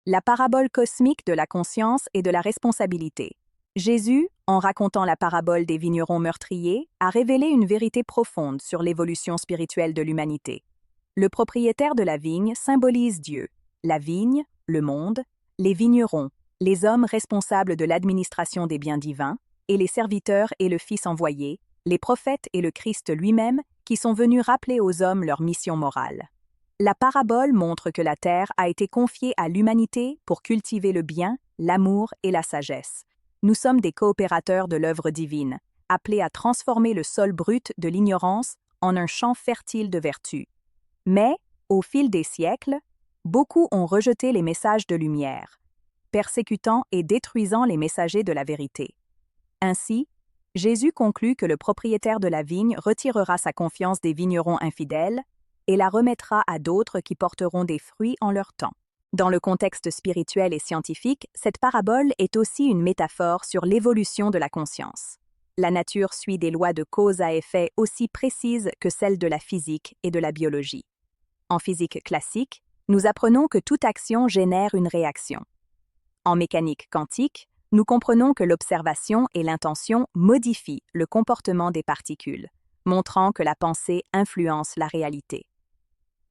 La parabole cosmique de la conscience et de la responsabilité. Jésus, en racontant la parabole des vignerons meurtriers, a révélé une vérité profonde sur l'évolution spirituelle de l'humanité. Le propriétaire de la vigne symbolise Dieu, la vigne, le monde, les vignerons, les hommes responsables de l'administration des biens divins, et les serviteurs et le Fils envoyé, les prophètes et le Christ lui-même, qui sont venus rappeler aux hommes leur mission morale. La parabole montre que la terre a été confiée à l'humanité pour cultiver le bien, l'amour et la sagesse. Nous sommes des coopérateurs de l'œuvre divine, appelés à transformer le sol brut de l'ignorance en un champ fertile de vertu. Mais, au fil des siècles, beaucoup ont rejeté les messages de lumière, persécutant et détruisant les messagers de la vérité. Ainsi, Jésus conclut que le propriétaire de la vigne retirera sa confiance des vignerons infidèles et la remettra à d'autres qui porteront des fruits en leur temps. Dans le contexte spirituel et scientifique, cette parabole est aussi une métaphore sur l'évolution de la conscience. La nature suit des lois de cause à effet aussi précises que celles de la physique et de la biologie. En physique classique, nous apprenons que toute action génère une réaction. En mécanique quantique, nous comprenons que l'observation et l'intention modifient le comportement des particules, montrant que la pensée influence la réalité.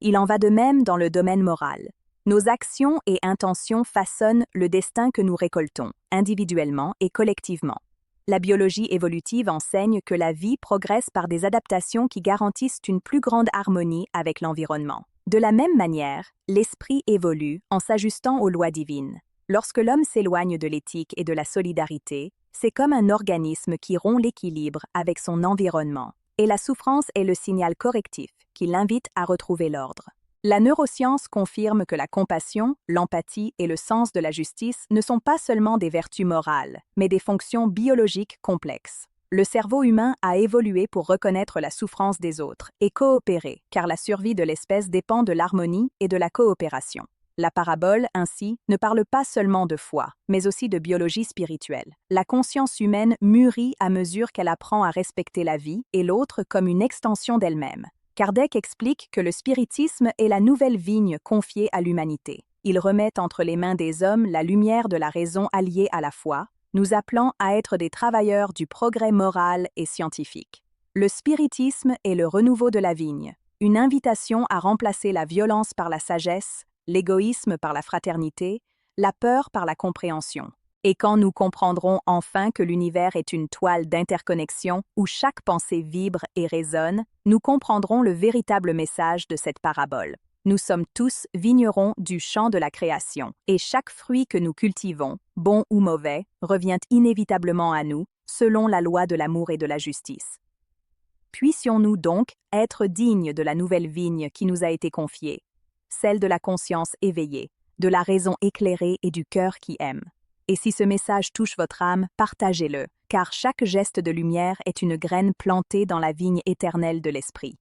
Il en va de même dans le domaine moral. Nos actions et intentions façonnent le destin que nous récoltons, individuellement et collectivement. La biologie évolutive enseigne que la vie progresse par des adaptations qui garantissent une plus grande harmonie avec l'environnement. De la même manière, l'esprit évolue en s'ajustant aux lois divines. Lorsque l'homme s'éloigne de l'éthique et de la solidarité, c'est comme un organisme qui rompt l'équilibre avec son environnement. Et la souffrance est le signal correctif qui l'invite à retrouver l'ordre. La neuroscience confirme que la compassion, l'empathie et le sens de la justice ne sont pas seulement des vertus morales, mais des fonctions biologiques complexes. Le cerveau humain a évolué pour reconnaître la souffrance des autres et coopérer, car la survie de l'espèce dépend de l'harmonie et de la coopération. La parabole, ainsi, ne parle pas seulement de foi, mais aussi de biologie spirituelle. La conscience humaine mûrit à mesure qu'elle apprend à respecter la vie et l'autre comme une extension d'elle-même. Kardec explique que le spiritisme est la nouvelle vigne confiée à l'humanité. Il remet entre les mains des hommes la lumière de la raison alliée à la foi, nous appelant à être des travailleurs du progrès moral et scientifique. Le spiritisme est le renouveau de la vigne, une invitation à remplacer la violence par la sagesse, l'égoïsme par la fraternité, la peur par la compréhension. Et quand nous comprendrons enfin que l'univers est une toile d'interconnexion où chaque pensée vibre et résonne, nous comprendrons le véritable message de cette parabole. Nous sommes tous vignerons du champ de la création, et chaque fruit que nous cultivons, bon ou mauvais, revient inévitablement à nous, selon la loi de l'amour et de la justice. Puissions-nous donc être dignes de la nouvelle vigne qui nous a été confiée, celle de la conscience éveillée, de la raison éclairée et du cœur qui aime. Et si ce message touche votre âme, partagez-le, car chaque geste de lumière est une graine plantée dans la vigne éternelle de l'esprit.